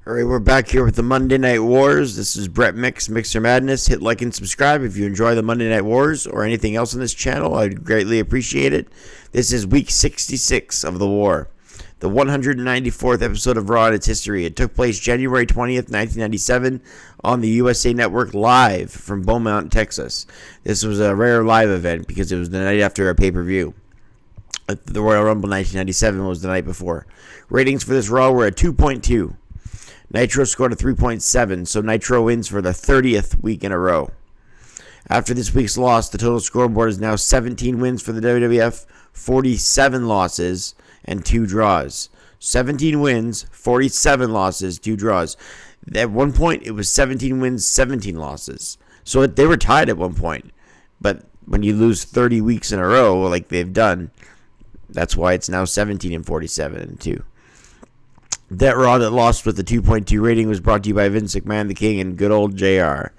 All right, we're back here with the Monday Night Wars. This is Brett Mixer Madness. Hit like and subscribe if you enjoy the Monday Night Wars or anything else on this channel. I'd greatly appreciate it. This is week 66 of the war, the 194th episode of Raw in its history. It took place January 20th, 1997 on the USA Network live from Beaumont, Texas. This was a rare live event because it was the night after a pay-per-view. The Royal Rumble 1997 was the night before. Ratings for this Raw were at 2.2. Nitro scored a 3.7, so Nitro wins for the 30th week in a row. After this week's loss, the total scoreboard is now 17 wins for the WWF, 47 losses, and 2 draws. 17 wins, 47 losses, 2 draws. At one point, it was 17 wins, 17 losses. So they were tied at one point. But when you lose 30 weeks in a row, like they've done, that's why it's now 17 and 47 and 2. That Raw that lost with the 2.2 rating was brought to you by Vince McMahon, the King, and good old JR.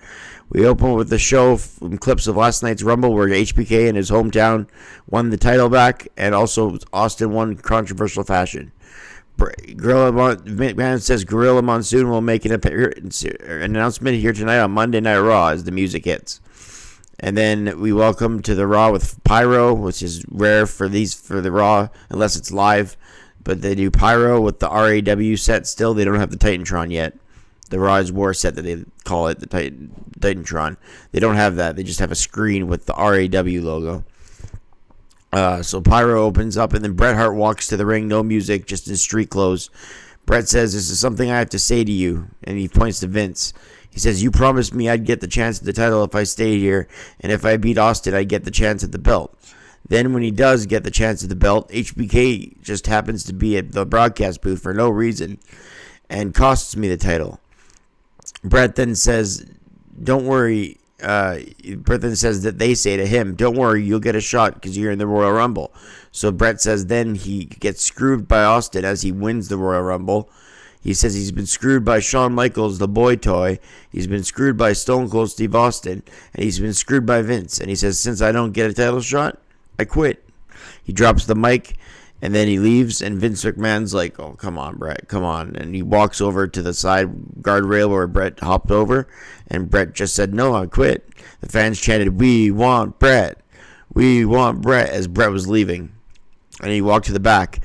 We open with the show from clips of last night's Rumble where HBK in his hometown won the title back, and also Austin won in controversial fashion. McMahon says Gorilla Monsoon will make an announcement here tonight on Monday Night Raw as the music hits. And then we welcome to the Raw with Pyro, which is rare for the Raw unless it's live. But they do Pyro with the RAW set still. They don't have the Titantron yet. The Rise War set that they call it, the Titantron. They don't have that. They just have a screen with the RAW logo. So Pyro opens up, and then Bret Hart walks to the ring. No music, just in street clothes. Bret says, "This is something I have to say to you." And he points to Vince. He says, "You promised me I'd get the chance at the title if I stayed here. And if I beat Austin, I'd get the chance at the belt." Then when he does get the chance at the belt, HBK just happens to be at the broadcast booth for no reason and costs me the title. Bret then says, "Don't worry." Bret then says that they say to him, "Don't worry, you'll get a shot because you're in the Royal Rumble." So Bret says then he gets screwed by Austin as he wins the Royal Rumble. He says he's been screwed by Shawn Michaels, the boy toy. He's been screwed by Stone Cold Steve Austin. And he's been screwed by Vince. And he says, since I don't get a title shot, I quit. He drops the mic, and then he leaves, and Vince McMahon's like, "Oh, come on, Bret, come on." And he walks over to the side guardrail where Bret hopped over, and Bret just said, "No, I quit." The fans chanted, "We want Bret. We want Bret," as Bret was leaving. And he walked to the back.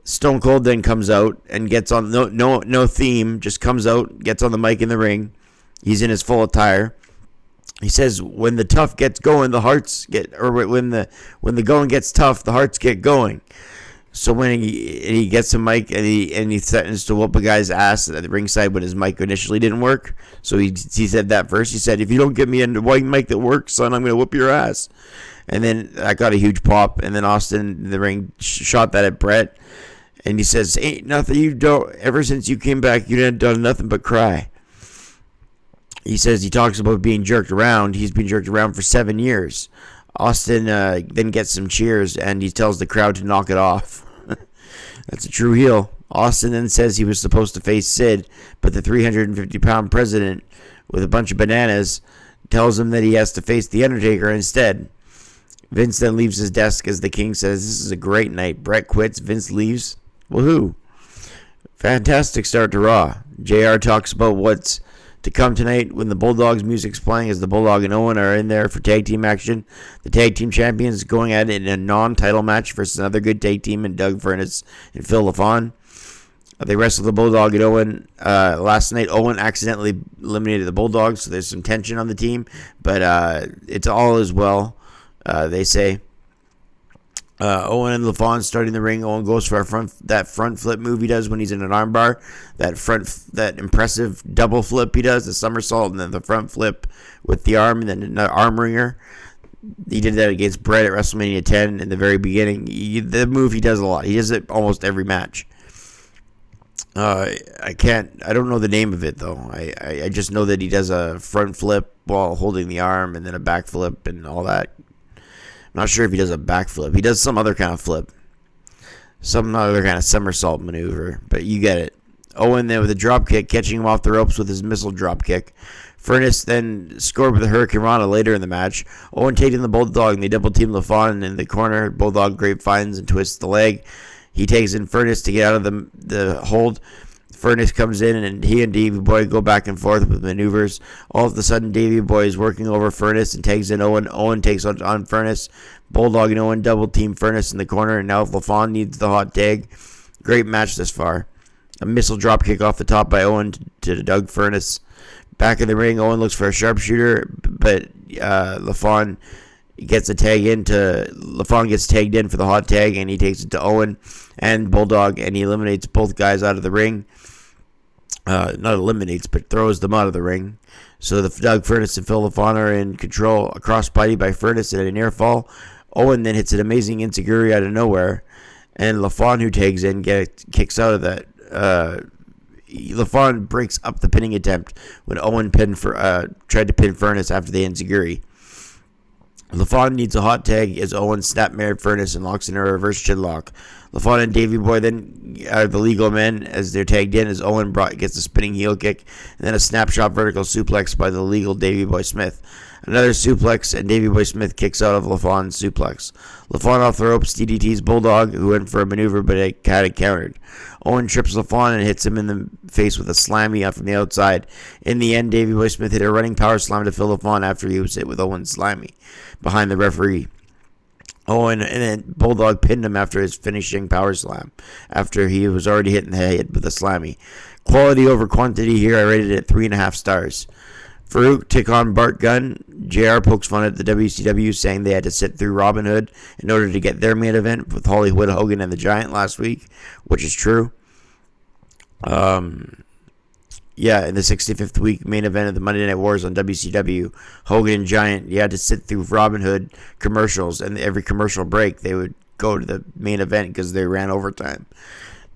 Stone Cold then comes out and gets on, no theme, just comes out, gets on the mic in the ring. He's in his full attire. He says, "When the tough gets going, the hearts get, or when the going gets tough, the hearts get going." So when he gets a mic and he threatens to whoop a guy's ass at the ringside when his mic initially didn't work. So he said that first. He said, "If you don't get me a white mic that works, son, I'm gonna whoop your ass." And then that got a huge pop. And then Austin in the ring shot that at Bret, and he says, "Ain't nothing you don't. Ever since you came back, you didn't done nothing but cry." He says he talks about being jerked around. He's been jerked around for 7 years. Austin then gets some cheers, and he tells the crowd to knock it off. That's a true heel. Austin then says he was supposed to face Sid, but the 350-pound president with a bunch of bananas tells him that he has to face The Undertaker instead. Vince then leaves his desk as the King says, "This is a great night." Bret quits. Vince leaves. Woohoo. Fantastic start to Raw. JR talks about what's to come tonight when the Bulldogs music's playing as the Bulldog and Owen are in there for tag team action. The tag team champions going at it in a non-title match versus another good tag team in Doug Furnas and Phil LaFon. They wrestled the Bulldog and Owen. Last night, Owen accidentally eliminated the Bulldogs, so there's some tension on the team, but it's all as well, they say. Owen and LaFon starting the ring. Owen goes for that front flip move he does when he's in an armbar. That impressive double flip he does, the somersault, and then the front flip with the arm, and then another arm ringer. He did that against Bret at WrestleMania 10 in the very beginning. The move he does a lot. He does it almost every match. I don't know the name of it though. I just know that he does a front flip while holding the arm, and then a back flip and all that. I'm not sure if he does a backflip. He does some other kind of flip. Some other kind of somersault maneuver. But you get it. Owen then with a drop kick, catching him off the ropes with his missile drop kick. Furnas then scored with a Hurricane Rana later in the match. Owen taking the Bulldog, and they double team LaFon in the corner. Bulldog grapevines and twists the leg. He takes in Furnas to get out of the hold. Furnace comes in, and he and Davey Boy go back and forth with maneuvers. All of a sudden, Davey Boy is working over Furnace and tags in Owen. Owen takes on Furnace. Bulldog and Owen double team Furnace in the corner, and now LaFawn needs the hot tag. Great match this far. A missile drop kick off the top by Owen to Doug Furnace. Back in the ring, Owen looks for a sharpshooter, but LaFawn gets a tag LaFawn gets tagged in for the hot tag, and he takes it to Owen and Bulldog, and he eliminates both guys out of the ring. Not eliminates, but throws them out of the ring. So the Doug Furnace and Phil LaFawn are in control. A crossbody by Furnace at a near fall. Owen then hits an amazing enziguri out of nowhere, and LaFawn, who tags in, kicks out of that. LaFawn breaks up the pinning attempt when Owen tried to pin Furnace after the enziguri. LaFawn needs a hot tag as Owen snap-married Furnace and locks in a reverse chinlock. LaFawn and Davey Boy then are the legal men as they're tagged in as Owen gets a spinning heel kick and then a snapshot vertical suplex by the legal Davey Boy Smith. Another suplex, and Davey Boy Smith kicks out of LaFawn's suplex. LaFawn off the ropes DDT's Bulldog, who went for a maneuver but had it countered. Owen trips LaFawn and hits him in the face with a slammy out from the outside. In the end, Davey Boy Smith hit a running power slam to Phil LaFawn after he was hit with Owen's slammy behind the referee. Owen and then Bulldog pinned him after his finishing power slam, after he was already hit in the head with a slammy. Quality over quantity here, I rated it at 3.5 stars. Farouk took on Bart Gunn. JR pokes fun at the WCW, saying they had to sit through Robin Hood in order to get their main event with Hollywood Hogan and the Giant last week, which is true. Yeah, in the 65th week main event of the Monday Night Wars on WCW, Hogan and Giant, you had to sit through Robin Hood commercials, and every commercial break they would go to the main event because they ran overtime.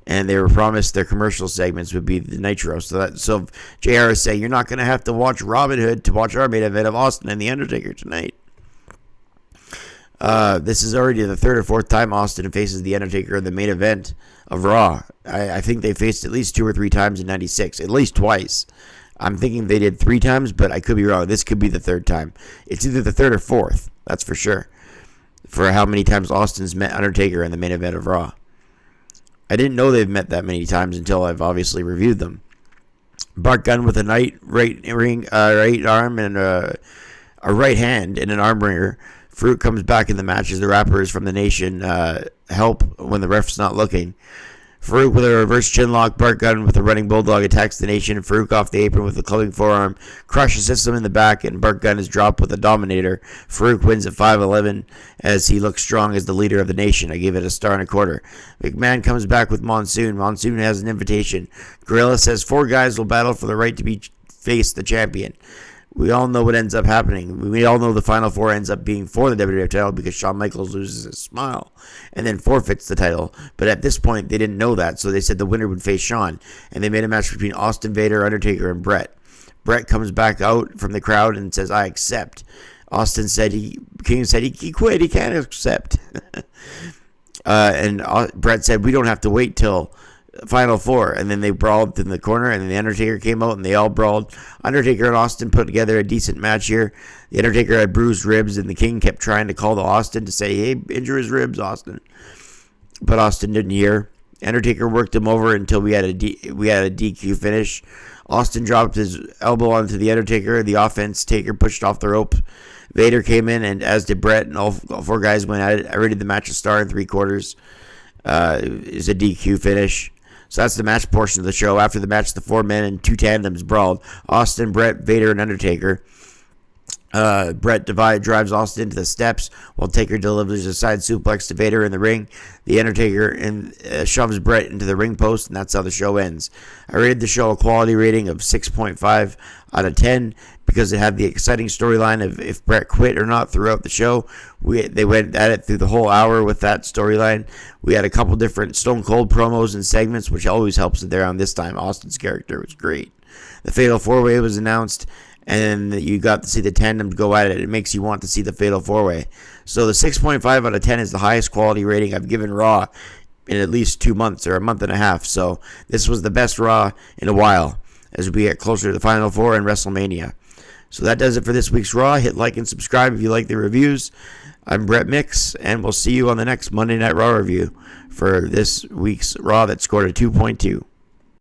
And they were promised their commercial segments would be the Nitro. So JR is saying, you're not going to have to watch Robin Hood to watch our main event of Austin and The Undertaker tonight. This is already the third or fourth time Austin faces The Undertaker in the main event of Raw. I think they faced at least 2 or 3 times in 96, at least twice. I'm thinking they did 3 times, but I could be wrong. This could be the 3rd time. It's either the 3rd or 4th, that's for sure, for how many times Austin's met Undertaker in the main event of Raw. I didn't know they've met that many times until I've obviously reviewed them. Bart Gunn with a right arm and a right hand and an arm wringer. Farouk comes back in the match as the rappers from the Nation help when the ref's not looking. Farouk with a reverse chinlock. Bart Gunn with a running bulldog attacks the Nation. Farouk off the apron with a clubbing forearm. Crushes him in the back, and Bart Gunn is dropped with a Dominator. Farouk wins at 5'11" as he looks strong as the leader of the Nation. I give it a 1.25 stars. McMahon comes back with Monsoon. Monsoon has an invitation. Gorilla says 4 guys will battle for the right to face the champion. We all know what ends up happening. We all know the Final 4 ends up being for the WWF title because Shawn Michaels loses his smile and then forfeits the title. But at this point, they didn't know that, so they said the winner would face Shawn. And they made a match between Austin, Vader, Undertaker, and Bret. Bret comes back out from the crowd and says, I accept. King said he quit. He can't accept. And Bret said, we don't have to wait till Final 4, and then they brawled in the corner, and then the Undertaker came out, and they all brawled. Undertaker and Austin put together a decent match here. The Undertaker had bruised ribs, and the King kept trying to call to Austin to say, hey, injure his ribs, Austin. But Austin didn't hear. Undertaker worked him over until we had a DQ finish. Austin dropped his elbow onto the Undertaker. The offense taker pushed off the rope. Vader came in, and as did Bret, and all 4 guys went at it. I rated the match a 1 3/4. Is a DQ finish. So that's the match portion of the show. After the match, the 4 men and 2 tandems brawled. Austin, Bret, Vader, and Undertaker. Bret drives Austin into the steps while Taker delivers a side suplex to Vader in the ring. The Undertaker shoves Bret into the ring post, and that's how the show ends. I rated the show a quality rating of 6.5 out of 10 because it had the exciting storyline of if Bret quit or not throughout the show. They went at it through the whole hour with that storyline. We had a couple different Stone Cold promos and segments, which always helps it there on this time. Austin's character was great. The Fatal 4-Way was announced, and you got to see the tandems go at it. It makes you want to see the Fatal 4-Way. So the 6.5 out of 10 is the highest quality rating I've given Raw in at least 2 months or a month and a half. So this was the best Raw in a while as we get closer to the Final 4 and WrestleMania. So that does it for this week's Raw. Hit like and subscribe if you like the reviews. I'm Brett Mix, and we'll see you on the next Monday Night Raw review for this week's Raw that scored a 2.2.